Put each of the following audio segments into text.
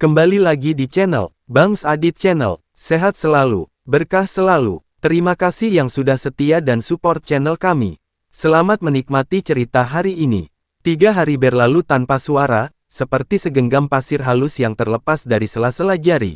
Kembali lagi di channel Bangs Adit Channel. Sehat selalu, berkah selalu. Terima kasih yang sudah setia dan support channel kami. Selamat menikmati cerita hari ini. 3 hari berlalu tanpa suara, seperti segenggam pasir halus yang terlepas dari sela-sela jari.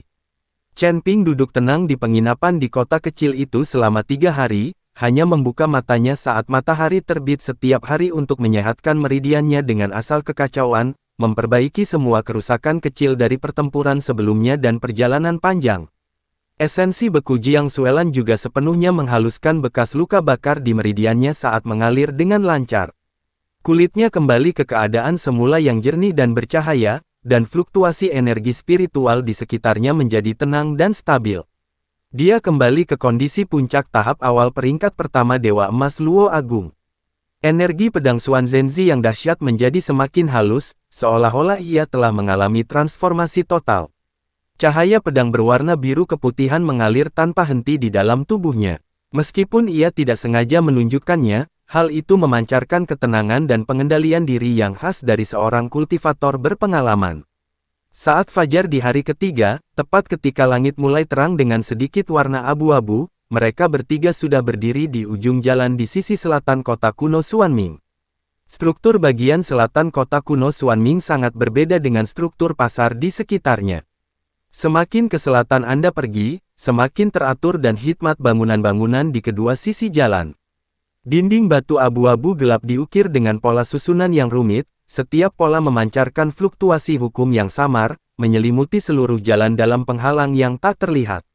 Chen Ping duduk tenang di penginapan di kota kecil itu selama 3 hari, hanya membuka matanya saat matahari terbit setiap hari untuk menyehatkan meridiannya dengan asal kekacauan, memperbaiki semua kerusakan kecil dari pertempuran sebelumnya dan perjalanan panjang. Esensi beku Jiang Suelan juga sepenuhnya menghaluskan bekas luka bakar di meridiannya saat mengalir dengan lancar. Kulitnya kembali ke keadaan semula yang jernih dan bercahaya, dan fluktuasi energi spiritual di sekitarnya menjadi tenang dan stabil. Dia kembali ke kondisi puncak tahap awal peringkat pertama Dewa Emas Luo Agung. Energi pedang Xuan Zhenzi yang dahsyat menjadi semakin halus, seolah-olah ia telah mengalami transformasi total. Cahaya pedang berwarna biru keputihan mengalir tanpa henti di dalam tubuhnya. Meskipun ia tidak sengaja menunjukkannya, hal itu memancarkan ketenangan dan pengendalian diri yang khas dari seorang kultivator berpengalaman. Saat fajar di hari ketiga, tepat ketika langit mulai terang dengan sedikit warna abu-abu, mereka bertiga sudah berdiri di ujung jalan di sisi selatan kota kuno Xuanming. Struktur bagian selatan kota kuno Xuanming sangat berbeda dengan struktur pasar di sekitarnya. Semakin ke selatan Anda pergi, semakin teratur dan hikmat bangunan-bangunan di kedua sisi jalan. Dinding batu abu-abu gelap diukir dengan pola susunan yang rumit, setiap pola memancarkan fluktuasi hukum yang samar, menyelimuti seluruh jalan dalam penghalang yang tak terlihat.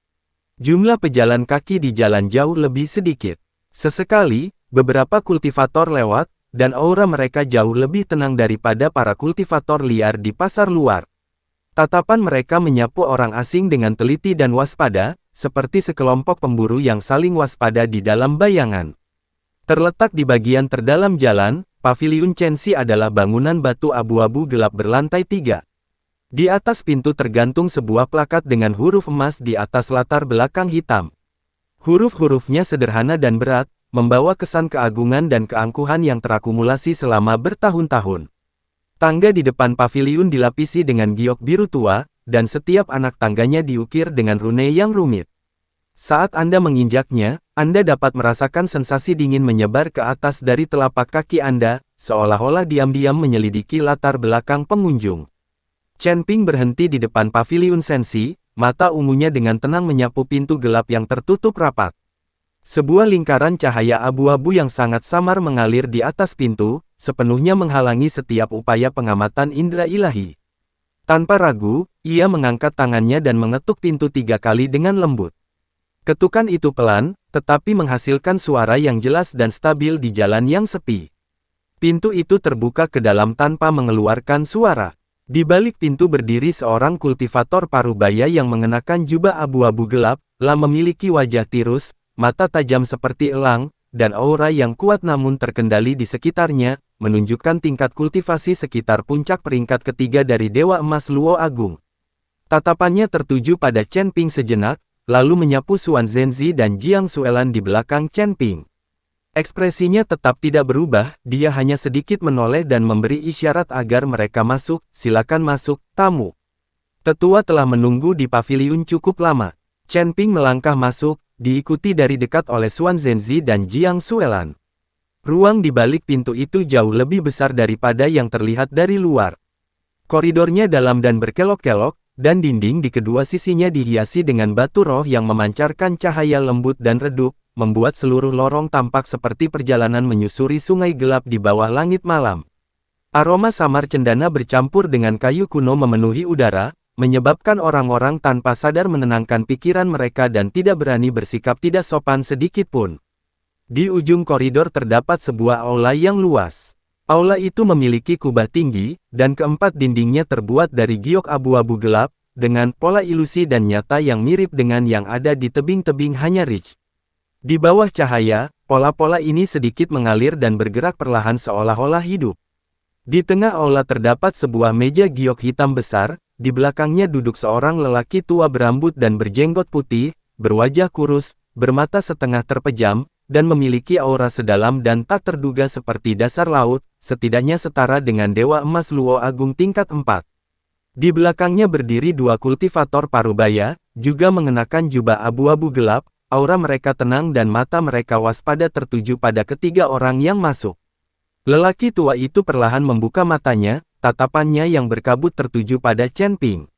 Jumlah pejalan kaki di jalan jauh lebih sedikit. Sesekali, beberapa kultivator lewat, dan aura mereka jauh lebih tenang daripada para kultivator liar di pasar luar. Tatapan mereka menyapu orang asing dengan teliti dan waspada, seperti sekelompok pemburu yang saling waspada di dalam bayangan. Terletak di bagian terdalam jalan, Paviliun Chenxi adalah bangunan batu abu-abu gelap berlantai 3. Di atas pintu tergantung sebuah plakat dengan huruf emas di atas latar belakang hitam. Huruf-hurufnya sederhana dan berat, membawa kesan keagungan dan keangkuhan yang terakumulasi selama bertahun-tahun. Tangga di depan paviliun dilapisi dengan giok biru tua, dan setiap anak tangganya diukir dengan rune yang rumit. Saat Anda menginjaknya, Anda dapat merasakan sensasi dingin menyebar ke atas dari telapak kaki Anda, seolah-olah diam-diam menyelidiki latar belakang pengunjung. Chen Ping berhenti di depan paviliun Sensi, mata ungunya dengan tenang menyapu pintu gelap yang tertutup rapat. Sebuah lingkaran cahaya abu-abu yang sangat samar mengalir di atas pintu, sepenuhnya menghalangi setiap upaya pengamatan indera ilahi. Tanpa ragu, ia mengangkat tangannya dan mengetuk pintu 3 kali dengan lembut. Ketukan itu pelan, tetapi menghasilkan suara yang jelas dan stabil di jalan yang sepi. Pintu itu terbuka ke dalam tanpa mengeluarkan suara. Di balik pintu berdiri seorang kultivator parubaya yang mengenakan jubah abu-abu gelap, memiliki wajah tirus, mata tajam seperti elang, dan aura yang kuat namun terkendali di sekitarnya, menunjukkan tingkat kultivasi sekitar puncak peringkat ketiga dari Dewa Emas Luo Agung. Tatapannya tertuju pada Chen Ping sejenak, lalu menyapu Xuan Zhenzi dan Jiang Suelan di belakang Chen Ping. Ekspresinya tetap tidak berubah, dia hanya sedikit menoleh dan memberi isyarat agar mereka masuk, silakan masuk, tamu. Tetua telah menunggu di paviliun cukup lama. Chen Ping melangkah masuk, diikuti dari dekat oleh Xuan Zhenzi dan Jiang Suelan. Ruang di balik pintu itu jauh lebih besar daripada yang terlihat dari luar. Koridornya dalam dan berkelok-kelok, dan dinding di kedua sisinya dihiasi dengan batu roh yang memancarkan cahaya lembut dan redup, membuat seluruh lorong tampak seperti perjalanan menyusuri sungai gelap di bawah langit malam. Aroma samar cendana bercampur dengan kayu kuno memenuhi udara, menyebabkan orang-orang tanpa sadar menenangkan pikiran mereka dan tidak berani bersikap tidak sopan sedikit pun. Di ujung koridor terdapat sebuah aula yang luas. Aula itu memiliki kubah tinggi, dan keempat dindingnya terbuat dari giok abu-abu gelap, dengan pola ilusi dan nyata yang mirip dengan yang ada di tebing-tebing Hanya Ridge. Di bawah cahaya, pola-pola ini sedikit mengalir dan bergerak perlahan seolah-olah hidup. Di tengah aula terdapat sebuah meja giok hitam besar, di belakangnya duduk seorang lelaki tua berambut dan berjenggot putih, berwajah kurus, bermata setengah terpejam, dan memiliki aura sedalam dan tak terduga seperti dasar laut, setidaknya setara dengan Dewa Emas Luo Agung tingkat 4. Di belakangnya berdiri dua kultivator parubaya, juga mengenakan jubah abu-abu gelap, aura mereka tenang dan mata mereka waspada tertuju pada ketiga orang yang masuk. Lelaki tua itu perlahan membuka matanya, tatapannya yang berkabut tertuju pada Chen Ping.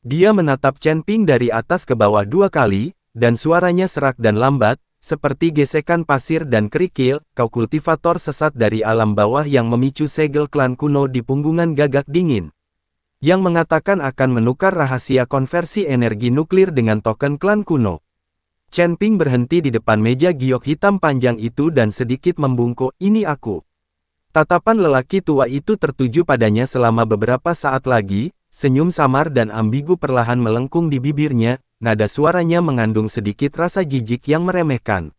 Dia menatap Chen Ping dari atas ke bawah dua kali, dan suaranya serak dan lambat, seperti gesekan pasir dan kerikil, kau kultivator sesat dari alam bawah yang memicu segel klan kuno di punggungan gagak dingin. Yang mengatakan akan menukar rahasia konversi energi nuklir dengan token klan kuno. Chen Ping berhenti di depan meja giok hitam panjang itu dan sedikit membungkuk, ini aku. Tatapan lelaki tua itu tertuju padanya selama beberapa saat lagi, senyum samar dan ambigu perlahan melengkung di bibirnya, nada suaranya mengandung sedikit rasa jijik yang meremehkan.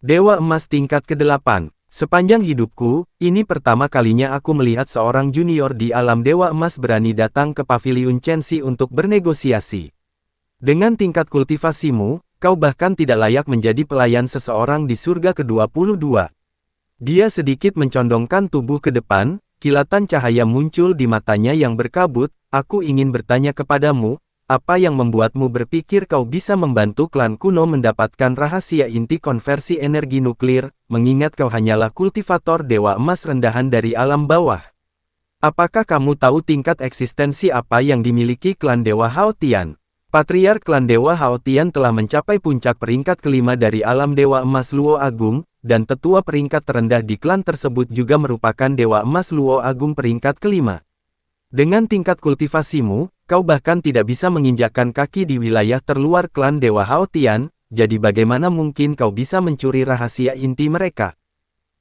Dewa Emas tingkat ke-8. Sepanjang hidupku, ini pertama kalinya aku melihat seorang junior di alam Dewa Emas berani datang ke Paviliun Chenxi untuk bernegosiasi. Dengan tingkat kultivasimu, kau bahkan tidak layak menjadi pelayan seseorang di surga ke-22. Dia sedikit mencondongkan tubuh ke depan, kilatan cahaya muncul di matanya yang berkabut, aku ingin bertanya kepadamu, apa yang membuatmu berpikir kau bisa membantu klan kuno mendapatkan rahasia inti konversi energi nuklir, mengingat kau hanyalah kultivator Dewa Emas rendahan dari alam bawah. Apakah kamu tahu tingkat eksistensi apa yang dimiliki klan Dewa Haotian? Patriark klan Dewa Haotian telah mencapai puncak peringkat kelima dari alam Dewa Emas Luo Agung, dan tetua peringkat terendah di klan tersebut juga merupakan Dewa Emas Luo Agung peringkat kelima. Dengan tingkat kultivasimu, kau bahkan tidak bisa menginjakkan kaki di wilayah terluar klan Dewa Haotian, jadi bagaimana mungkin kau bisa mencuri rahasia inti mereka?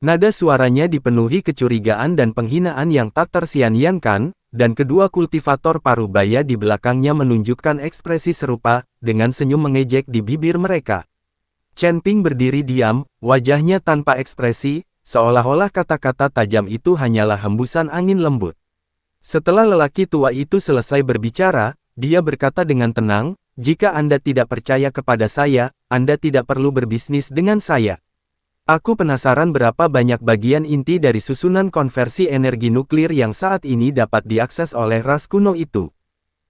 Nada suaranya dipenuhi kecurigaan dan penghinaan yang tak tersian-siankan, dan kedua kultivator parubaya di belakangnya menunjukkan ekspresi serupa, dengan senyum mengejek di bibir mereka. Chen Ping berdiri diam, wajahnya tanpa ekspresi, seolah-olah kata-kata tajam itu hanyalah hembusan angin lembut. Setelah lelaki tua itu selesai berbicara, dia berkata dengan tenang, jika Anda tidak percaya kepada saya, Anda tidak perlu berbisnis dengan saya. Aku penasaran berapa banyak bagian inti dari susunan konversi energi nuklir yang saat ini dapat diakses oleh ras kuno itu.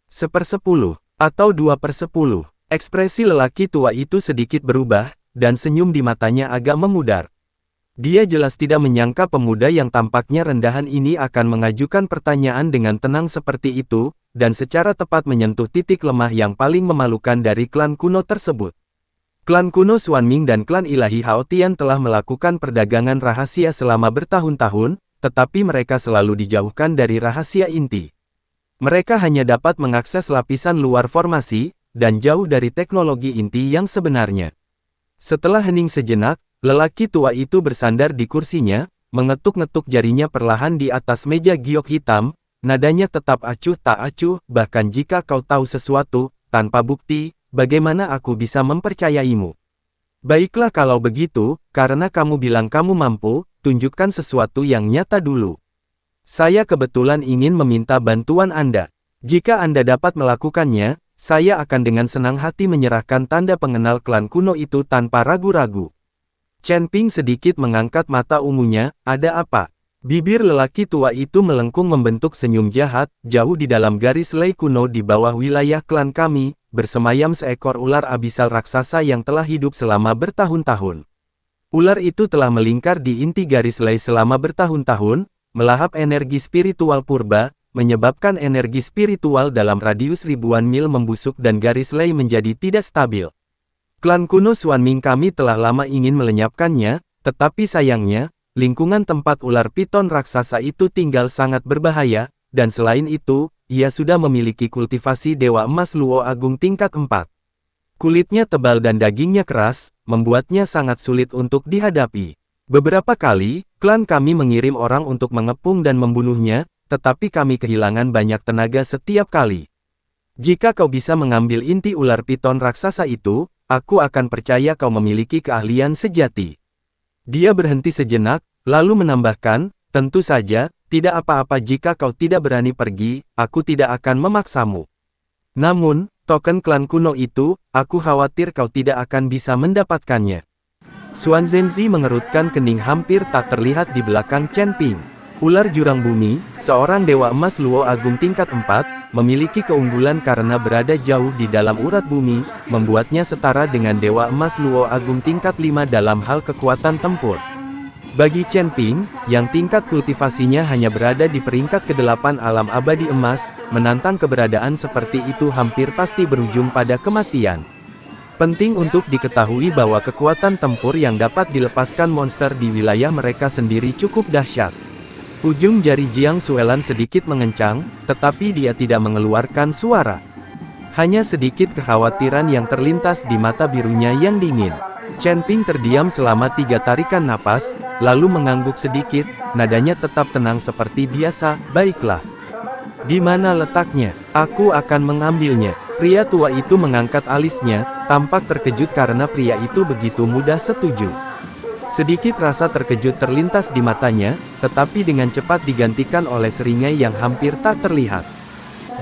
1/10, atau 2/10. Ekspresi lelaki tua itu sedikit berubah, dan senyum di matanya agak memudar. Dia jelas tidak menyangka pemuda yang tampaknya rendahan ini akan mengajukan pertanyaan dengan tenang seperti itu, dan secara tepat menyentuh titik lemah yang paling memalukan dari klan kuno tersebut. Klan kuno Xuanming dan klan ilahi Haotian telah melakukan perdagangan rahasia selama bertahun-tahun, tetapi mereka selalu dijauhkan dari rahasia inti. Mereka hanya dapat mengakses lapisan luar formasi, dan jauh dari teknologi inti yang sebenarnya. Setelah hening sejenak, lelaki tua itu bersandar di kursinya, mengetuk-ngetuk jarinya perlahan di atas meja giok hitam, nadanya tetap acuh tak acuh, bahkan jika kau tahu sesuatu, tanpa bukti, bagaimana aku bisa mempercayaimu? Baiklah kalau begitu, karena kamu bilang kamu mampu, tunjukkan sesuatu yang nyata dulu. Saya kebetulan ingin meminta bantuan Anda. Jika Anda dapat melakukannya, saya akan dengan senang hati menyerahkan tanda pengenal klan kuno itu tanpa ragu-ragu. Chen Ping sedikit mengangkat mata ungunya, ada apa? Bibir lelaki tua itu melengkung membentuk senyum jahat, jauh di dalam garis lei kuno di bawah wilayah klan kami, bersemayam seekor ular abisal raksasa yang telah hidup selama bertahun-tahun. Ular itu telah melingkar di inti garis lei selama bertahun-tahun, melahap energi spiritual purba, menyebabkan energi spiritual dalam radius ribuan mil membusuk dan garis lei menjadi tidak stabil. Klan kuno Xuanming kami telah lama ingin melenyapkannya, tetapi sayangnya, lingkungan tempat ular piton raksasa itu tinggal sangat berbahaya, dan selain itu, ia sudah memiliki kultivasi Dewa Emas Luo Agung tingkat 4. Kulitnya tebal dan dagingnya keras, membuatnya sangat sulit untuk dihadapi. Beberapa kali, klan kami mengirim orang untuk mengepung dan membunuhnya, tetapi kami kehilangan banyak tenaga setiap kali. Jika kau bisa mengambil inti ular piton raksasa itu, aku akan percaya kau memiliki keahlian sejati. Dia berhenti sejenak, lalu menambahkan, tentu saja, tidak apa-apa jika kau tidak berani pergi, aku tidak akan memaksamu. Namun, token klan kuno itu, aku khawatir kau tidak akan bisa mendapatkannya. Xuan Zhenzi mengerutkan kening hampir tak terlihat di belakang Chen Ping. Ular jurang bumi, seorang dewa emas Luo Agung tingkat 4, memiliki keunggulan karena berada jauh di dalam urat bumi, membuatnya setara dengan dewa emas Luo Agung tingkat 5 dalam hal kekuatan tempur. Bagi Chen Ping, yang tingkat kultivasinya hanya berada di peringkat ke-8 alam abadi emas, menantang keberadaan seperti itu hampir pasti berujung pada kematian. Penting untuk diketahui bahwa kekuatan tempur yang dapat dilepaskan monster di wilayah mereka sendiri cukup dahsyat. Ujung jari Jiang Xuelan sedikit mengencang, tetapi dia tidak mengeluarkan suara. Hanya sedikit kekhawatiran yang terlintas di mata birunya yang dingin. Chen Ping terdiam selama 3 tarikan napas, lalu mengangguk sedikit, nadanya tetap tenang seperti biasa. Baiklah. Di mana letaknya? Aku akan mengambilnya. Pria tua itu mengangkat alisnya, tampak terkejut karena pria itu begitu mudah setuju. Sedikit rasa terkejut terlintas di matanya, tetapi dengan cepat digantikan oleh seringai yang hampir tak terlihat.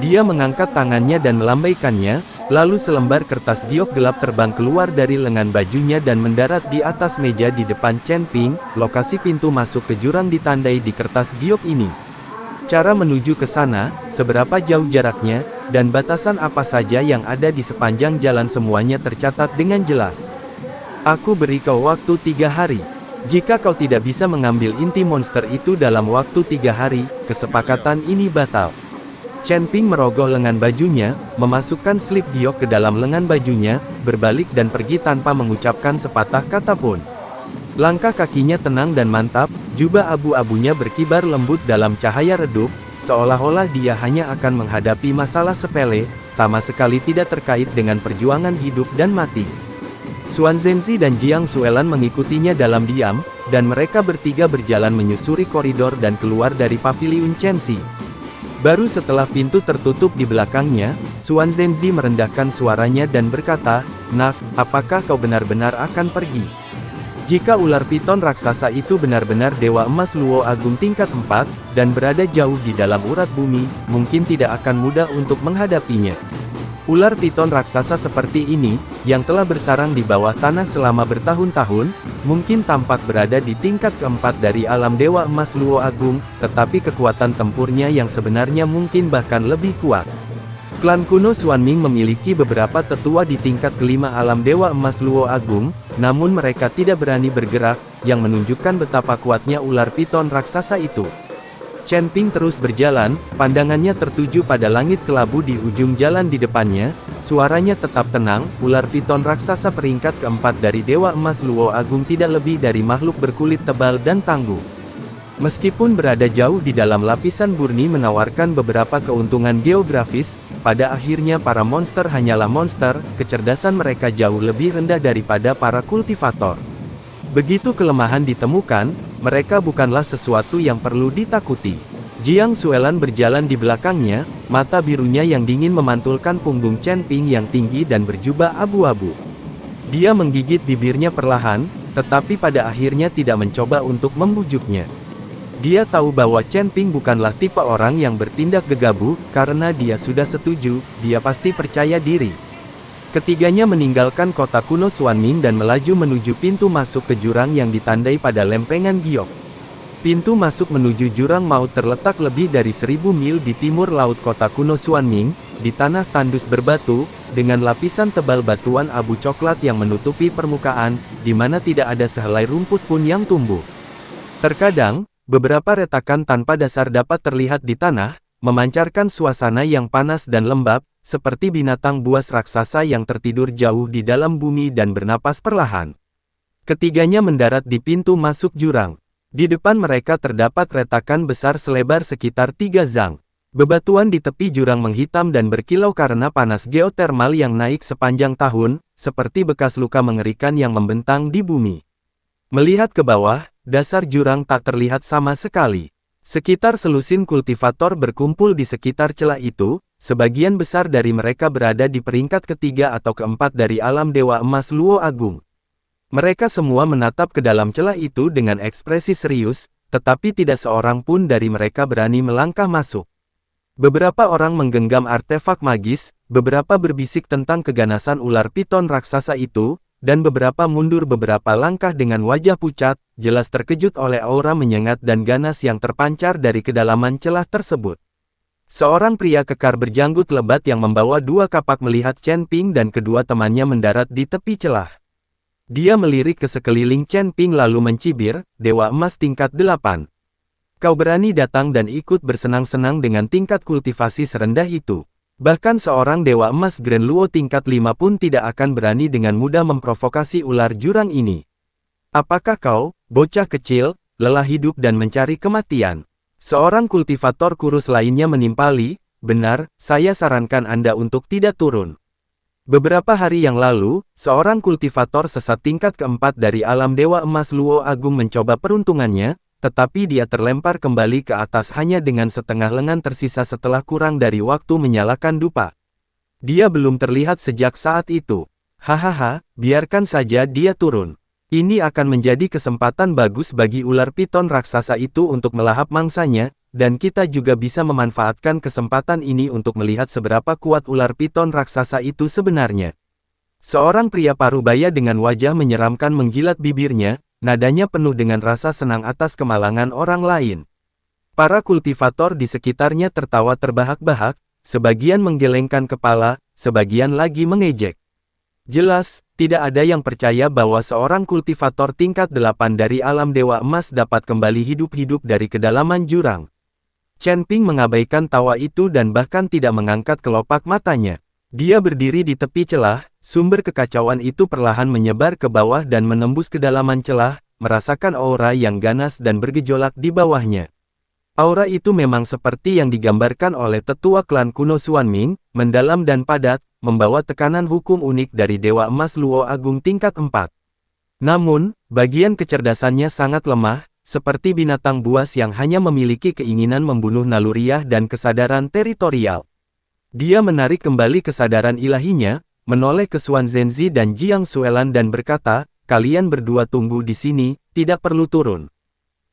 Dia mengangkat tangannya dan melambaikannya, lalu selembar kertas giok gelap terbang keluar dari lengan bajunya dan mendarat di atas meja di depan Chen Ping. Lokasi pintu masuk ke jurang ditandai di kertas giok ini. Cara menuju ke sana, seberapa jauh jaraknya, dan batasan apa saja yang ada di sepanjang jalan semuanya tercatat dengan jelas. Aku beri kau waktu 3 hari. Jika kau tidak bisa mengambil inti monster itu dalam waktu 3 hari, kesepakatan ini batal. Chen Ping merogoh lengan bajunya, memasukkan slip giok ke dalam lengan bajunya, berbalik dan pergi tanpa mengucapkan sepatah kata pun. Langkah kakinya tenang dan mantap, jubah abu-abunya berkibar lembut dalam cahaya redup, seolah-olah dia hanya akan menghadapi masalah sepele, sama sekali tidak terkait dengan perjuangan hidup dan mati. Xuan Zhenzi dan Jiang Xuelan mengikutinya dalam diam, dan mereka bertiga berjalan menyusuri koridor dan keluar dari paviliun Chenxi. Baru setelah pintu tertutup di belakangnya, Xuan Zhenzi merendahkan suaranya dan berkata, "Nak, apakah kau benar-benar akan pergi? Jika ular piton raksasa itu benar-benar dewa emas Luo Agung tingkat 4, dan berada jauh di dalam urat bumi, mungkin tidak akan mudah untuk menghadapinya." Ular piton raksasa seperti ini, yang telah bersarang di bawah tanah selama bertahun-tahun, mungkin tampak berada di tingkat keempat dari alam dewa emas Luo Agung, tetapi kekuatan tempurnya yang sebenarnya mungkin bahkan lebih kuat. Klan kuno Xuanming memiliki beberapa tetua di tingkat kelima alam dewa emas Luo Agung, namun mereka tidak berani bergerak, yang menunjukkan betapa kuatnya ular piton raksasa itu. Chen Ping terus berjalan, pandangannya tertuju pada langit kelabu di ujung jalan di depannya, suaranya tetap tenang. Ular piton raksasa peringkat keempat dari Dewa Emas Luo Agung tidak lebih dari makhluk berkulit tebal dan tangguh. Meskipun berada jauh di dalam lapisan murni menawarkan beberapa keuntungan geografis, pada akhirnya para monster hanyalah monster, kecerdasan mereka jauh lebih rendah daripada para kultivator. Begitu kelemahan ditemukan, mereka bukanlah sesuatu yang perlu ditakuti. Jiang Xuelan berjalan di belakangnya, mata birunya yang dingin memantulkan punggung Chen Ping yang tinggi dan berjubah abu-abu. Dia menggigit bibirnya perlahan, tetapi pada akhirnya tidak mencoba untuk membujuknya. Dia tahu bahwa Chen Ping bukanlah tipe orang yang bertindak gegabah, karena dia sudah setuju, dia pasti percaya diri. Ketiganya meninggalkan kota kuno Xuanming dan melaju menuju pintu masuk ke jurang yang ditandai pada lempengan giok. Pintu masuk menuju jurang maut terletak lebih dari 1000 mil di timur laut kota kuno Xuanming, di tanah tandus berbatu, dengan lapisan tebal batuan abu coklat yang menutupi permukaan, di mana tidak ada sehelai rumput pun yang tumbuh. Terkadang, beberapa retakan tanpa dasar dapat terlihat di tanah, memancarkan suasana yang panas dan lembab, seperti binatang buas raksasa yang tertidur jauh di dalam bumi dan bernapas perlahan. Ketiganya mendarat di pintu masuk jurang. Di depan mereka terdapat retakan besar selebar sekitar 3 zang. Bebatuan di tepi jurang menghitam dan berkilau karena panas geotermal yang naik sepanjang tahun, seperti bekas luka mengerikan yang membentang di bumi. Melihat ke bawah, dasar jurang tak terlihat sama sekali. Sekitar selusin kultivator berkumpul di sekitar celah itu, sebagian besar dari mereka berada di peringkat ketiga atau keempat dari alam Dewa Emas Luo Agung. Mereka semua menatap ke dalam celah itu dengan ekspresi serius, tetapi tidak seorang pun dari mereka berani melangkah masuk. Beberapa orang menggenggam artefak magis, beberapa berbisik tentang keganasan ular piton raksasa itu, dan beberapa mundur beberapa langkah dengan wajah pucat, jelas terkejut oleh aura menyengat dan ganas yang terpancar dari kedalaman celah tersebut. Seorang pria kekar berjanggut lebat yang membawa 2 kapak melihat Chen Ping dan kedua temannya mendarat di tepi celah. Dia melirik ke sekeliling Chen Ping lalu mencibir, "Dewa Emas tingkat 8. Kau berani datang dan ikut bersenang-senang dengan tingkat kultivasi serendah itu. Bahkan seorang Dewa Emas Grand Luo tingkat 5 pun tidak akan berani dengan mudah memprovokasi ular jurang ini. Apakah kau, bocah kecil, lelah hidup dan mencari kematian?" Seorang kultivator kurus lainnya menimpali, "Benar, saya sarankan Anda untuk tidak turun." Beberapa hari yang lalu, seorang kultivator sesat tingkat keempat dari alam Dewa Emas Luo Agung mencoba peruntungannya, tetapi dia terlempar kembali ke atas hanya dengan setengah lengan tersisa setelah kurang dari waktu menyalakan dupa. Dia belum terlihat sejak saat itu. Hahaha, biarkan saja dia turun. Ini akan menjadi kesempatan bagus bagi ular piton raksasa itu untuk melahap mangsanya, dan kita juga bisa memanfaatkan kesempatan ini untuk melihat seberapa kuat ular piton raksasa itu sebenarnya. Seorang pria parubaya dengan wajah menyeramkan menjilat bibirnya, nadanya penuh dengan rasa senang atas kemalangan orang lain. Para kultivator di sekitarnya tertawa terbahak-bahak, sebagian menggelengkan kepala, sebagian lagi mengejek. Jelas, tidak ada yang percaya bahwa seorang kultivator tingkat 8 dari alam Dewa Emas dapat kembali hidup-hidup dari kedalaman jurang. Chen Ping mengabaikan tawa itu dan bahkan tidak mengangkat kelopak matanya. Dia berdiri di tepi celah, sumber kekacauan itu perlahan menyebar ke bawah dan menembus kedalaman celah, merasakan aura yang ganas dan bergejolak di bawahnya. Aura itu memang seperti yang digambarkan oleh tetua klan kuno Xuanming, mendalam dan padat, membawa tekanan hukum unik dari Dewa Emas Luo Agung tingkat 4. Namun, bagian kecerdasannya sangat lemah, seperti binatang buas yang hanya memiliki keinginan membunuh naluriah dan kesadaran teritorial. Dia menarik kembali kesadaran ilahinya, menoleh ke Xuan Zhenzi dan Jiang Xuelan dan berkata, "Kalian berdua tunggu di sini, tidak perlu turun."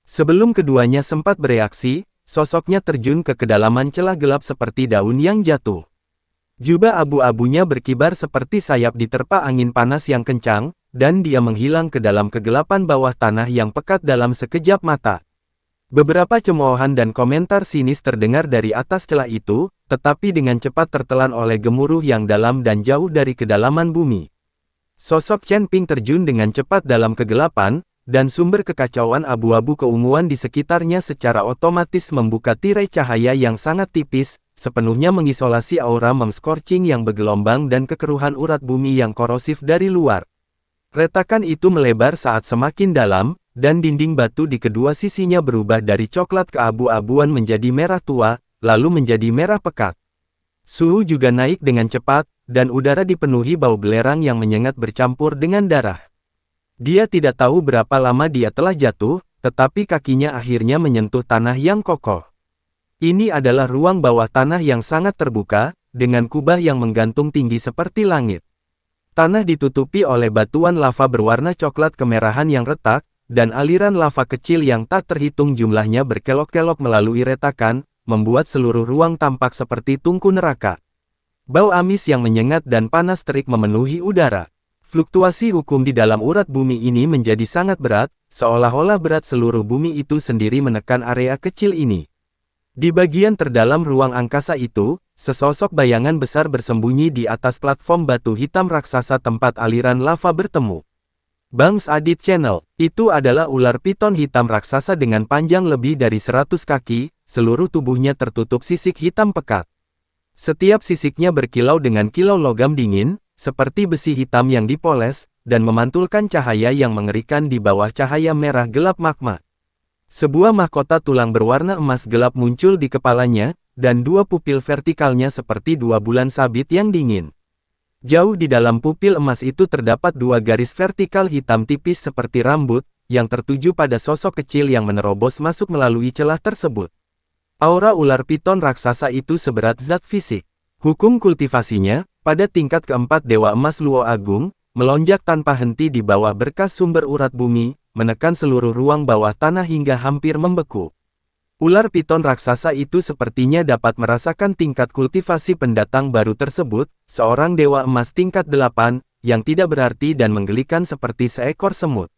Sebelum keduanya sempat bereaksi, sosoknya terjun ke kedalaman celah gelap seperti daun yang jatuh. Jubah abu-abunya berkibar seperti sayap diterpa angin panas yang kencang, dan dia menghilang ke dalam kegelapan bawah tanah yang pekat dalam sekejap mata. Beberapa cemoohan dan komentar sinis terdengar dari atas celah itu, tetapi dengan cepat tertelan oleh gemuruh yang dalam dan jauh dari kedalaman bumi. Sosok Chen Ping terjun dengan cepat dalam kegelapan, dan sumber kekacauan abu-abu keunguan di sekitarnya secara otomatis membuka tirai cahaya yang sangat tipis, sepenuhnya mengisolasi aura mem-scorching yang bergelombang dan kekeruhan urat bumi yang korosif dari luar. Retakan itu melebar saat semakin dalam, dan dinding batu di kedua sisinya berubah dari coklat keabu-abuan menjadi merah tua, lalu menjadi merah pekat. Suhu juga naik dengan cepat, dan udara dipenuhi bau belerang yang menyengat bercampur dengan darah. Dia tidak tahu berapa lama dia telah jatuh, tetapi kakinya akhirnya menyentuh tanah yang kokoh. Ini adalah ruang bawah tanah yang sangat terbuka, dengan kubah yang menggantung tinggi seperti langit. Tanah ditutupi oleh batuan lava berwarna coklat kemerahan yang retak, dan aliran lava kecil yang tak terhitung jumlahnya berkelok-kelok melalui retakan, membuat seluruh ruang tampak seperti tungku neraka. Bau amis yang menyengat dan panas terik memenuhi udara. Fluktuasi hukum di dalam urat bumi ini menjadi sangat berat, seolah-olah berat seluruh bumi itu sendiri menekan area kecil ini. Di bagian terdalam ruang angkasa itu, sesosok bayangan besar bersembunyi di atas platform batu hitam raksasa tempat aliran lava bertemu. Bangs Adit Channel, itu adalah ular piton hitam raksasa dengan panjang lebih dari 100 kaki, seluruh tubuhnya tertutup sisik hitam pekat. Setiap sisiknya berkilau dengan kilau logam dingin, seperti besi hitam yang dipoles, dan memantulkan cahaya yang mengerikan di bawah cahaya merah gelap magma. Sebuah mahkota tulang berwarna emas gelap muncul di kepalanya, dan dua pupil vertikalnya seperti dua bulan sabit yang dingin. Jauh di dalam pupil emas itu terdapat dua garis vertikal hitam tipis seperti rambut, yang tertuju pada sosok kecil yang menerobos masuk melalui celah tersebut. Aura ular piton raksasa itu seberat zat fisik. Hukum kultivasinya, pada tingkat keempat Dewa Emas Luo Agung, melonjak tanpa henti di bawah berkas sumber urat bumi, menekan seluruh ruang bawah tanah hingga hampir membeku. Ular piton raksasa itu sepertinya dapat merasakan tingkat kultivasi pendatang baru tersebut, seorang Dewa Emas tingkat 8, yang tidak berarti dan menggelikan seperti seekor semut.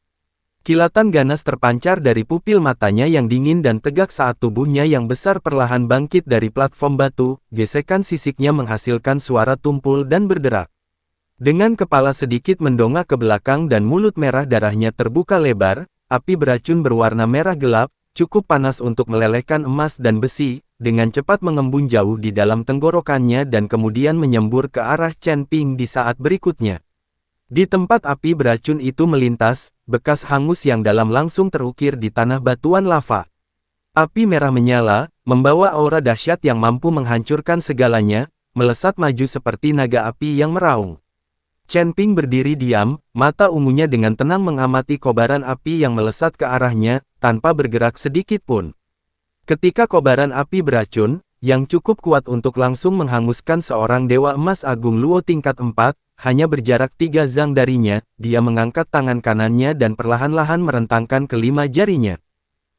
Kilatan ganas terpancar dari pupil matanya yang dingin dan tegak saat tubuhnya yang besar perlahan bangkit dari platform batu, gesekan sisiknya menghasilkan suara tumpul dan berderak. Dengan kepala sedikit mendongak ke belakang dan mulut merah darahnya terbuka lebar, api beracun berwarna merah gelap, cukup panas untuk melelehkan emas dan besi, dengan cepat mengembun jauh di dalam tenggorokannya dan kemudian menyembur ke arah Chen Ping di saat berikutnya. Di tempat api beracun itu melintas, bekas hangus yang dalam langsung terukir di tanah batuan lava. Api merah menyala, membawa aura dahsyat yang mampu menghancurkan segalanya, melesat maju seperti naga api yang meraung. Chen Ping berdiri diam, mata ungunya dengan tenang mengamati kobaran api yang melesat ke arahnya, tanpa bergerak sedikit pun. Ketika kobaran api beracun, yang cukup kuat untuk langsung menghanguskan seorang Dewa Emas Agung Luo tingkat 4, hanya berjarak 3 zang darinya, dia mengangkat tangan kanannya dan perlahan-lahan merentangkan kelima jarinya.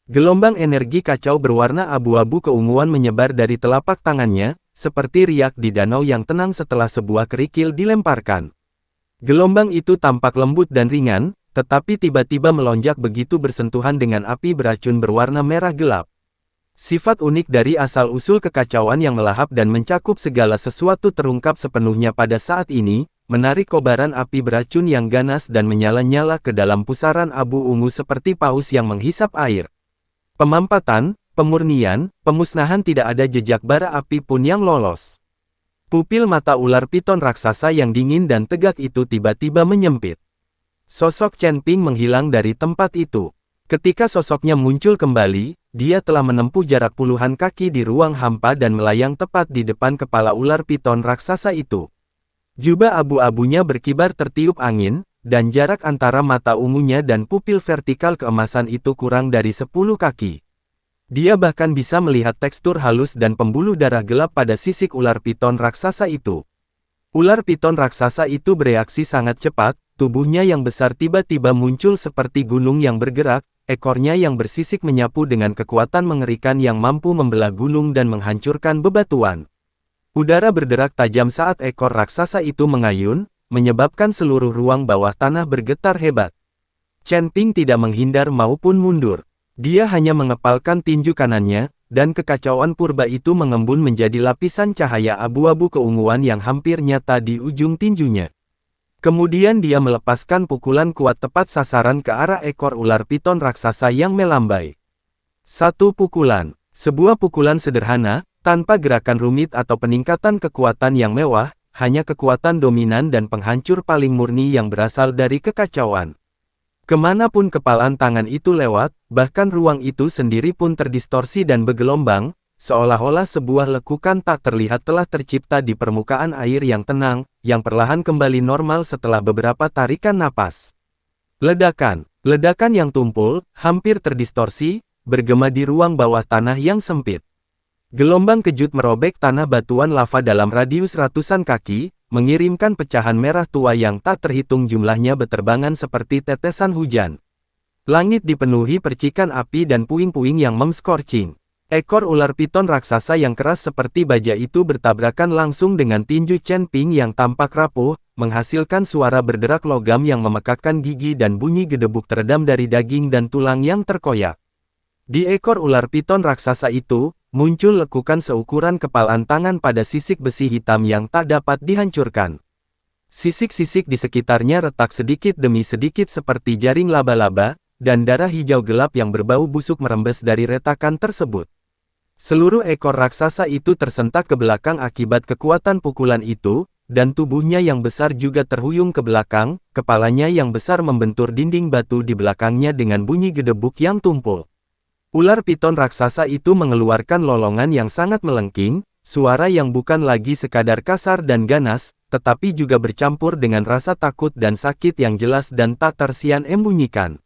Gelombang energi kacau berwarna abu-abu keunguan menyebar dari telapak tangannya, seperti riak di danau yang tenang setelah sebuah kerikil dilemparkan. Gelombang itu tampak lembut dan ringan, tetapi tiba-tiba melonjak begitu bersentuhan dengan api beracun berwarna merah gelap. Sifat unik dari asal-usul kekacauan yang melahap dan mencakup segala sesuatu terungkap sepenuhnya pada saat ini, menarik kobaran api beracun yang ganas dan menyala-nyala ke dalam pusaran abu ungu seperti paus yang menghisap air. Pemampatan, pemurnian, pemusnahan, tidak ada jejak bara api pun yang lolos. Pupil mata ular piton raksasa yang dingin dan tegak itu tiba-tiba menyempit. Sosok Chen Ping menghilang dari tempat itu. Ketika sosoknya muncul kembali, dia telah menempuh jarak puluhan kaki di ruang hampa dan melayang tepat di depan kepala ular piton raksasa itu. Jubah abu-abunya berkibar tertiup angin, dan jarak antara mata ungunya dan pupil vertikal keemasan itu kurang dari 10 kaki. Dia bahkan bisa melihat tekstur halus dan pembuluh darah gelap pada sisik ular piton raksasa itu. Ular piton raksasa itu bereaksi sangat cepat, tubuhnya yang besar tiba-tiba muncul seperti gunung yang bergerak, ekornya yang bersisik menyapu dengan kekuatan mengerikan yang mampu membelah gunung dan menghancurkan bebatuan. Udara berderak tajam saat ekor raksasa itu mengayun, menyebabkan seluruh ruang bawah tanah bergetar hebat. Chen Ping tidak menghindar maupun mundur. Dia hanya mengepalkan tinju kanannya, dan kekacauan purba itu mengembun menjadi lapisan cahaya abu-abu keunguan yang hampir nyata di ujung tinjunya. Kemudian dia melepaskan pukulan kuat tepat sasaran ke arah ekor ular piton raksasa yang melambai. Satu pukulan, sebuah pukulan sederhana, tanpa gerakan rumit atau peningkatan kekuatan yang mewah, hanya kekuatan dominan dan penghancur paling murni yang berasal dari kekacauan. Kemanapun kepalan tangan itu lewat, bahkan ruang itu sendiri pun terdistorsi dan bergelombang, seolah-olah sebuah lekukan tak terlihat telah tercipta di permukaan air yang tenang, yang perlahan kembali normal setelah beberapa tarikan napas. Ledakan yang tumpul, hampir terdistorsi, bergema di ruang bawah tanah yang sempit. Gelombang kejut merobek tanah batuan lava dalam radius ratusan kaki, mengirimkan pecahan merah tua yang tak terhitung jumlahnya beterbangan seperti tetesan hujan. Langit dipenuhi percikan api dan puing-puing yang mem-scorching. Ekor ular piton raksasa yang keras seperti baja itu bertabrakan langsung dengan tinju Chen Ping yang tampak rapuh, menghasilkan suara berderak logam yang memekakkan gigi dan bunyi gedebuk teredam dari daging dan tulang yang terkoyak. Di ekor ular piton raksasa itu, muncul lekukan seukuran kepalan tangan pada sisik besi hitam yang tak dapat dihancurkan. Sisik-sisik di sekitarnya retak sedikit demi sedikit seperti jaring laba-laba, dan darah hijau gelap yang berbau busuk merembes dari retakan tersebut. Seluruh ekor raksasa itu tersentak ke belakang akibat kekuatan pukulan itu, dan tubuhnya yang besar juga terhuyung ke belakang, kepalanya yang besar membentur dinding batu di belakangnya dengan bunyi gedebuk yang tumpul. Ular piton raksasa itu mengeluarkan lolongan yang sangat melengking, suara yang bukan lagi sekadar kasar dan ganas, tetapi juga bercampur dengan rasa takut dan sakit yang jelas dan tak tersian embunyikan.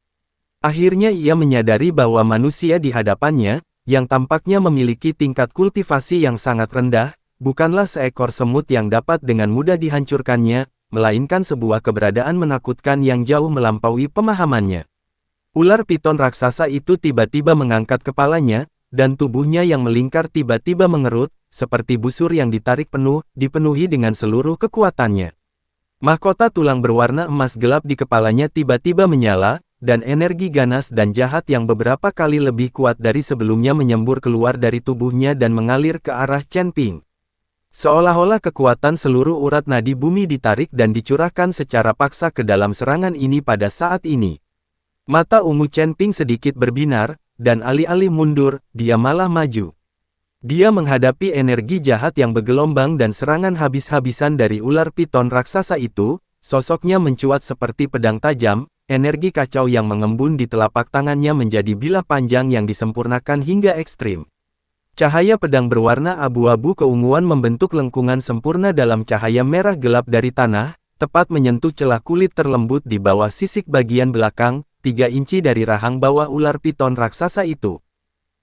Akhirnya ia menyadari bahwa manusia di hadapannya, yang tampaknya memiliki tingkat kultivasi yang sangat rendah, bukanlah seekor semut yang dapat dengan mudah dihancurkannya, melainkan sebuah keberadaan menakutkan yang jauh melampaui pemahamannya. Ular piton raksasa itu tiba-tiba mengangkat kepalanya, dan tubuhnya yang melingkar tiba-tiba mengerut, seperti busur yang ditarik penuh, dipenuhi dengan seluruh kekuatannya. Mahkota tulang berwarna emas gelap di kepalanya tiba-tiba menyala, dan energi ganas dan jahat yang beberapa kali lebih kuat dari sebelumnya menyembur keluar dari tubuhnya dan mengalir ke arah Chen Ping. Seolah-olah kekuatan seluruh urat nadi bumi ditarik dan dicurahkan secara paksa ke dalam serangan ini pada saat ini. Mata ungu Chen Ping sedikit berbinar, dan alih-alih mundur, dia malah maju. Dia menghadapi energi jahat yang bergelombang dan serangan habis-habisan dari ular piton raksasa itu, sosoknya mencuat seperti pedang tajam, energi kacau yang mengembun di telapak tangannya menjadi bilah panjang yang disempurnakan hingga ekstrim. Cahaya pedang berwarna abu-abu keunguan membentuk lengkungan sempurna dalam cahaya merah gelap dari tanah, tepat menyentuh celah kulit terlembut di bawah sisik bagian belakang, 3 inci dari rahang bawah ular piton raksasa itu.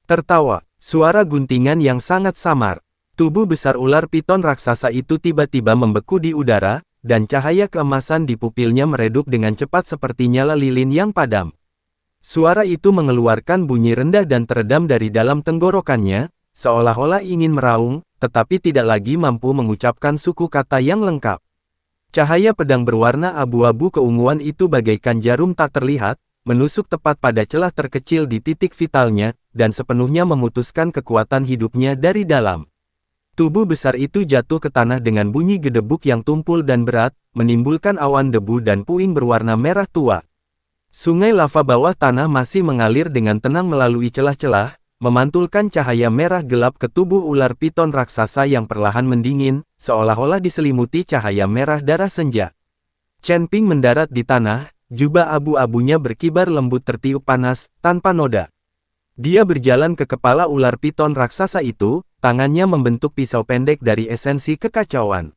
Tertawa. Suara guntingan yang sangat samar. Tubuh besar ular piton raksasa itu tiba-tiba membeku di udara, dan cahaya keemasan di pupilnya meredup dengan cepat seperti nyala lilin yang padam. Suara itu mengeluarkan bunyi rendah dan teredam dari dalam tenggorokannya, seolah-olah ingin meraung, tetapi tidak lagi mampu mengucapkan suku kata yang lengkap. Cahaya pedang berwarna abu-abu keunguan itu bagaikan jarum tak terlihat, menusuk tepat pada celah terkecil di titik vitalnya, dan sepenuhnya memutuskan kekuatan hidupnya dari dalam. Tubuh besar itu jatuh ke tanah dengan bunyi gedebuk yang tumpul dan berat, menimbulkan awan debu dan puing berwarna merah tua. Sungai lava bawah tanah masih mengalir dengan tenang melalui celah-celah, memantulkan cahaya merah gelap ke tubuh ular piton raksasa yang perlahan mendingin, seolah-olah diselimuti cahaya merah darah senja. Chen Ping mendarat di tanah, jubah abu-abunya berkibar lembut tertiup panas, tanpa noda. Dia berjalan ke kepala ular piton raksasa itu, tangannya membentuk pisau pendek dari esensi kekacauan.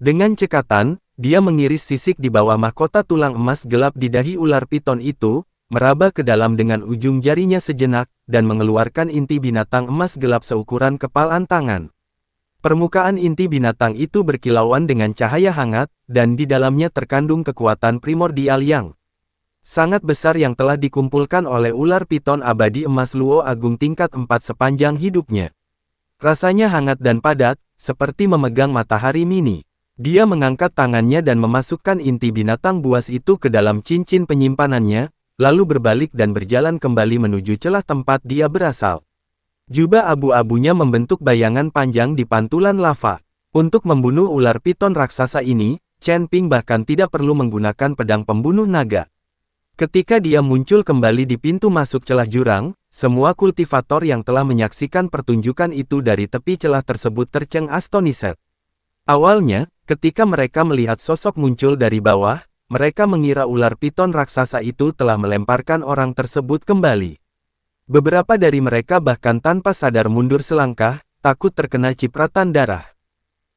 Dengan cekatan, dia mengiris sisik di bawah mahkota tulang emas gelap di dahi ular piton itu, meraba ke dalam dengan ujung jarinya sejenak, dan mengeluarkan inti binatang emas gelap seukuran kepalan tangan. Permukaan inti binatang itu berkilauan dengan cahaya hangat, dan di dalamnya terkandung kekuatan primordial yang sangat besar yang telah dikumpulkan oleh ular piton abadi emas Luo Agung tingkat 4 sepanjang hidupnya. Rasanya hangat dan padat, seperti memegang matahari mini. Dia mengangkat tangannya dan memasukkan inti binatang buas itu ke dalam cincin penyimpanannya, lalu berbalik dan berjalan kembali menuju celah tempat dia berasal. Jubah abu-abunya membentuk bayangan panjang di pantulan lava. Untuk membunuh ular piton raksasa ini, Chen Ping bahkan tidak perlu menggunakan pedang pembunuh naga. Ketika dia muncul kembali di pintu masuk celah jurang, semua kultivator yang telah menyaksikan pertunjukan itu dari tepi celah tersebut tercengang astonished. Awalnya, ketika mereka melihat sosok muncul dari bawah, mereka mengira ular piton raksasa itu telah melemparkan orang tersebut kembali. Beberapa dari mereka bahkan tanpa sadar mundur selangkah, takut terkena cipratan darah.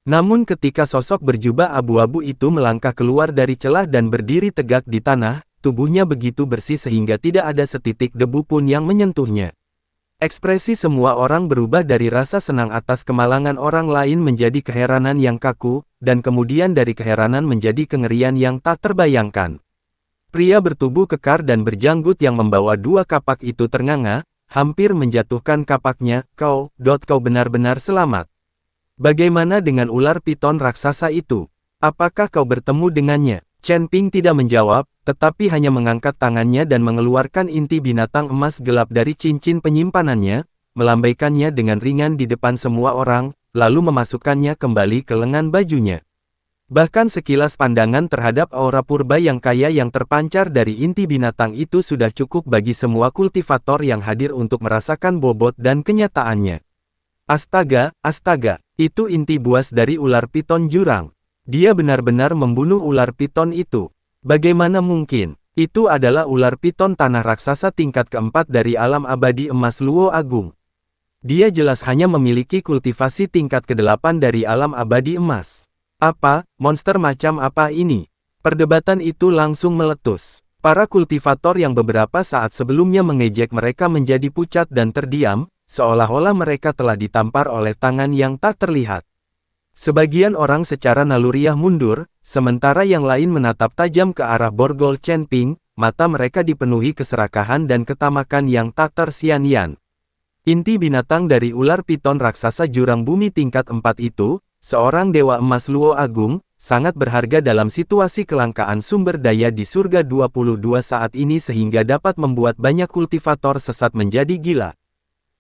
Namun ketika sosok berjubah abu-abu itu melangkah keluar dari celah dan berdiri tegak di tanah, tubuhnya begitu bersih sehingga tidak ada setitik debu pun yang menyentuhnya. Ekspresi semua orang berubah dari rasa senang atas kemalangan orang lain menjadi keheranan yang kaku, dan kemudian dari keheranan menjadi kengerian yang tak terbayangkan. Pria bertubuh kekar dan berjanggut yang membawa 2 kapak itu ternganga, hampir menjatuhkan kapaknya. Kau benar-benar selamat. Bagaimana dengan ular piton raksasa itu? Apakah kau bertemu dengannya? Chen Ping tidak menjawab, tetapi hanya mengangkat tangannya dan mengeluarkan inti binatang emas gelap dari cincin penyimpanannya, melambaikannya dengan ringan di depan semua orang, lalu memasukkannya kembali ke lengan bajunya. Bahkan sekilas pandangan terhadap aura purba yang kaya yang terpancar dari inti binatang itu sudah cukup bagi semua kultivator yang hadir untuk merasakan bobot dan kenyataannya. Astaga, itu inti buas dari ular piton jurang. Dia benar-benar membunuh ular piton itu. Bagaimana mungkin? Itu adalah ular piton tanah raksasa tingkat keempat dari alam abadi emas Luo Agung. Dia jelas hanya memiliki kultivasi tingkat ke-8 dari alam abadi emas. Apa, monster macam apa ini? Perdebatan itu langsung meletus. Para kultivator yang beberapa saat sebelumnya mengejek mereka menjadi pucat dan terdiam, seolah-olah mereka telah ditampar oleh tangan yang tak terlihat. Sebagian orang secara naluriah mundur, sementara yang lain menatap tajam ke arah borgol Chen Ping, mata mereka dipenuhi keserakahan dan ketamakan yang tak tersian-sian. Inti binatang dari ular piton raksasa jurang bumi tingkat 4 itu, seorang dewa emas Luo Agung, sangat berharga dalam situasi kelangkaan sumber daya di surga 22 saat ini sehingga dapat membuat banyak kultivator sesat menjadi gila.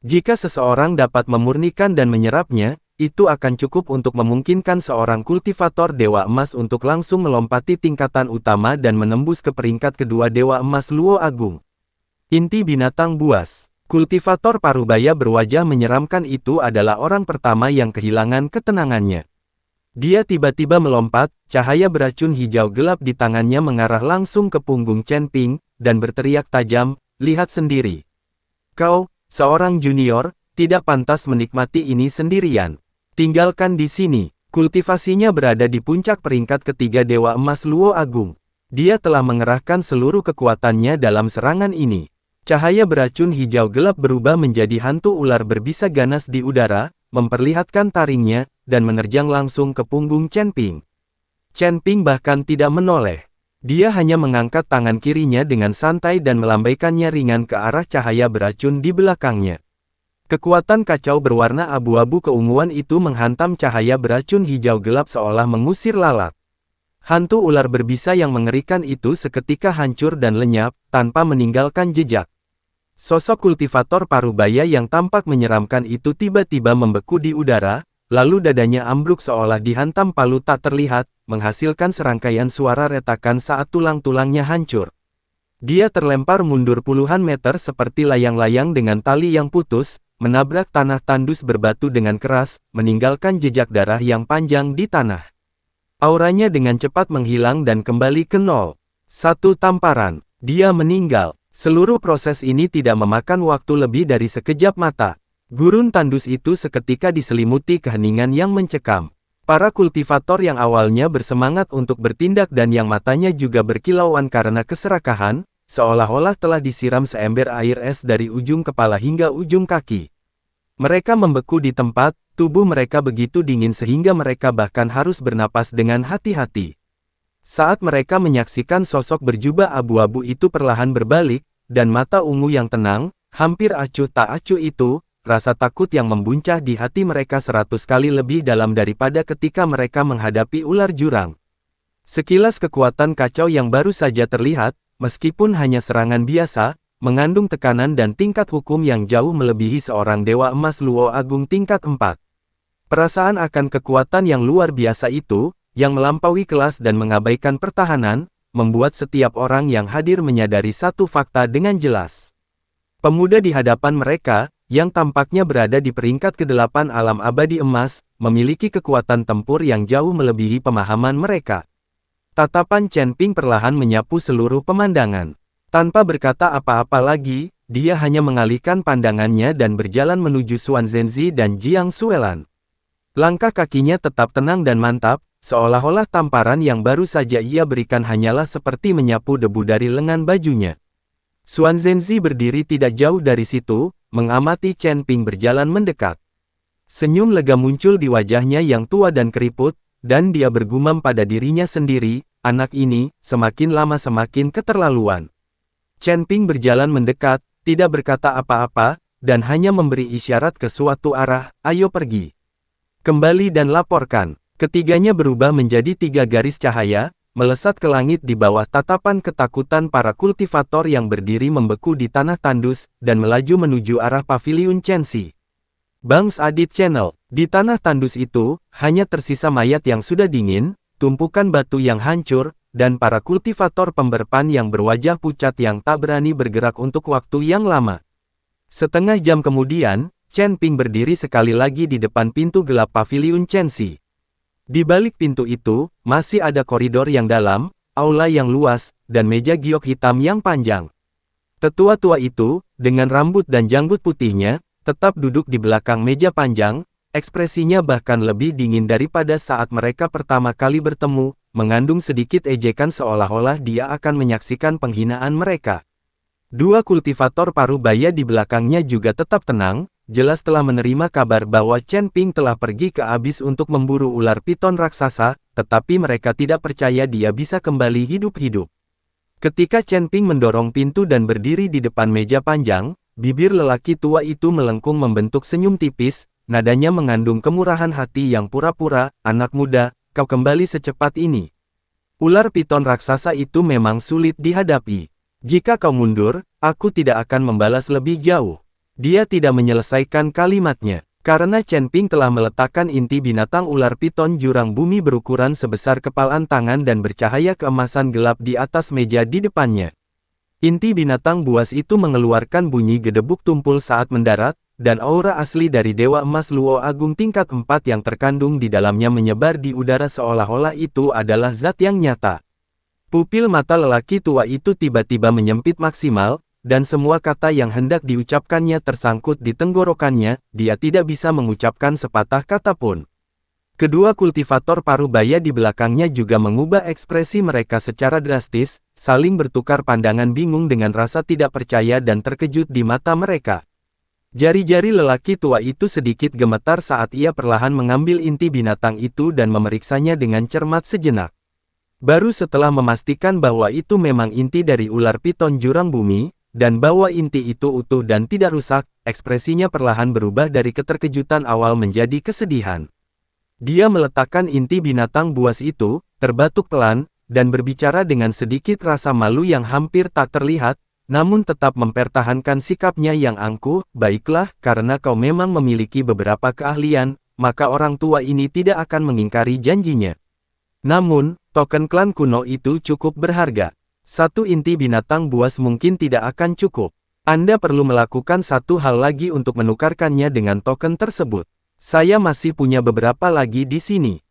Jika seseorang dapat memurnikan dan menyerapnya, itu akan cukup untuk memungkinkan seorang kultivator Dewa Emas untuk langsung melompati tingkatan utama dan menembus ke peringkat kedua Dewa Emas Luo Agung. Inti binatang buas. Kultivator Parubaya berwajah menyeramkan itu adalah orang pertama yang kehilangan ketenangannya. Dia tiba-tiba melompat, cahaya beracun hijau gelap di tangannya mengarah langsung ke punggung Chen Ping, dan berteriak tajam, "Lihat sendiri. Kau, seorang junior, tidak pantas menikmati ini sendirian. Tinggalkan di sini." Kultivasinya berada di puncak peringkat ketiga Dewa Emas Luo Agung. Dia telah mengerahkan seluruh kekuatannya dalam serangan ini. Cahaya beracun hijau gelap berubah menjadi hantu ular berbisa ganas di udara, memperlihatkan taringnya, dan menerjang langsung ke punggung Chen Ping. Chen Ping bahkan tidak menoleh. Dia hanya mengangkat tangan kirinya dengan santai dan melambaikannya ringan ke arah cahaya beracun di belakangnya. Kekuatan kacau berwarna abu-abu keunguan itu menghantam cahaya beracun hijau gelap seolah mengusir lalat. Hantu ular berbisa yang mengerikan itu seketika hancur dan lenyap, tanpa meninggalkan jejak. Sosok kultivator Parubaya yang tampak menyeramkan itu tiba-tiba membeku di udara, lalu dadanya ambruk seolah dihantam palu tak terlihat, menghasilkan serangkaian suara retakan saat tulang-tulangnya hancur. Dia terlempar mundur puluhan meter seperti layang-layang dengan tali yang putus, menabrak tanah tandus berbatu dengan keras, meninggalkan jejak darah yang panjang di tanah. Auranya dengan cepat menghilang dan kembali ke nol. Satu tamparan, dia meninggal. Seluruh proses ini tidak memakan waktu lebih dari sekejap mata. Gurun tandus itu seketika diselimuti keheningan yang mencekam. Para kultivator yang awalnya bersemangat untuk bertindak dan yang matanya juga berkilauan karena keserakahan, seolah-olah telah disiram seember air es dari ujung kepala hingga ujung kaki. Mereka membeku di tempat, tubuh mereka begitu dingin sehingga mereka bahkan harus bernapas dengan hati-hati. Saat mereka menyaksikan sosok berjubah abu-abu itu perlahan berbalik, dan mata ungu yang tenang, hampir acuh tak acuh itu, rasa takut yang membuncah di hati mereka 100 kali lebih dalam daripada ketika mereka menghadapi ular jurang. Sekilas kekuatan kacau yang baru saja terlihat, meskipun hanya serangan biasa, mengandung tekanan dan tingkat hukum yang jauh melebihi seorang Dewa Emas Luo Agung tingkat 4. Perasaan akan kekuatan yang luar biasa itu, yang melampaui kelas dan mengabaikan pertahanan, membuat setiap orang yang hadir menyadari satu fakta dengan jelas. Pemuda di hadapan mereka, yang tampaknya berada di peringkat ke-8 alam abadi emas, memiliki kekuatan tempur yang jauh melebihi pemahaman mereka. Tatapan Chen Ping perlahan menyapu seluruh pemandangan. Tanpa berkata apa-apa lagi, dia hanya mengalihkan pandangannya dan berjalan menuju Xuan Zhenzi dan Jiang Suelan. Langkah kakinya tetap tenang dan mantap, seolah-olah tamparan yang baru saja ia berikan hanyalah seperti menyapu debu dari lengan bajunya. Xuan Zhenzi berdiri tidak jauh dari situ, mengamati Chen Ping berjalan mendekat. Senyum lega muncul di wajahnya yang tua dan keriput, dan dia bergumam pada dirinya sendiri, anak ini, semakin lama semakin keterlaluan. Chen Ping berjalan mendekat, tidak berkata apa-apa, dan hanya memberi isyarat ke suatu arah, "Ayo pergi. Kembali dan laporkan." Ketiganya berubah menjadi 3 garis cahaya, melesat ke langit di bawah tatapan ketakutan para kultivator yang berdiri membeku di tanah tandus, dan melaju menuju arah paviliun Chenxi. Bangs Adit Channel. Di tanah tandus itu, hanya tersisa mayat yang sudah dingin, tumpukan batu yang hancur, dan para kultivator pemberpan yang berwajah pucat yang tak berani bergerak untuk waktu yang lama. Setengah jam kemudian, Chen Ping berdiri sekali lagi di depan pintu gelap paviliun Chenxi. Di balik pintu itu, masih ada koridor yang dalam, aula yang luas, dan meja giok hitam yang panjang. Tetua-tua itu, dengan rambut dan janggut putihnya, tetap duduk di belakang meja panjang, ekspresinya bahkan lebih dingin daripada saat mereka pertama kali bertemu, mengandung sedikit ejekan seolah-olah dia akan menyaksikan penghinaan mereka. Dua kultivator Parubaya di belakangnya juga tetap tenang, jelas telah menerima kabar bahwa Chen Ping telah pergi ke abyss untuk memburu ular piton raksasa, tetapi mereka tidak percaya dia bisa kembali hidup-hidup. Ketika Chen Ping mendorong pintu dan berdiri di depan meja panjang, bibir lelaki tua itu melengkung membentuk senyum tipis, nadanya mengandung kemurahan hati yang pura-pura, "Anak muda, kau kembali secepat ini? Ular piton raksasa itu memang sulit dihadapi. Jika kau mundur, aku tidak akan membalas lebih jauh. Dia tidak menyelesaikan kalimatnya. Karena Chen Ping telah meletakkan inti binatang ular piton jurang bumi berukuran sebesar kepalan tangan dan bercahaya keemasan gelap di atas meja di depannya. Inti binatang buas itu mengeluarkan bunyi gedebuk tumpul saat mendarat, dan aura asli dari Dewa Emas Luo Agung tingkat 4 yang terkandung di dalamnya menyebar di udara seolah-olah itu adalah zat yang nyata. Pupil mata lelaki tua itu tiba-tiba menyempit maksimal, dan semua kata yang hendak diucapkannya tersangkut di tenggorokannya, dia tidak bisa mengucapkan sepatah kata pun. Kedua kultivator parubaya di belakangnya juga mengubah ekspresi mereka secara drastis, saling bertukar pandangan bingung dengan rasa tidak percaya dan terkejut di mata mereka. Jari-jari lelaki tua itu sedikit gemetar saat ia perlahan mengambil inti binatang itu dan memeriksanya dengan cermat sejenak. Baru setelah memastikan bahwa itu memang inti dari ular piton jurang bumi, dan bahwa inti itu utuh dan tidak rusak, ekspresinya perlahan berubah dari keterkejutan awal menjadi kesedihan. Dia meletakkan inti binatang buas itu, terbatuk pelan, dan berbicara dengan sedikit rasa malu yang hampir tak terlihat, namun tetap mempertahankan sikapnya yang angkuh. Baiklah, karena kau memang memiliki beberapa keahlian, maka orang tua ini tidak akan mengingkari janjinya. Namun, token klan kuno itu cukup berharga. Satu inti binatang buas mungkin tidak akan cukup. Anda perlu melakukan satu hal lagi untuk menukarkannya dengan token tersebut. Saya masih punya beberapa lagi di sini.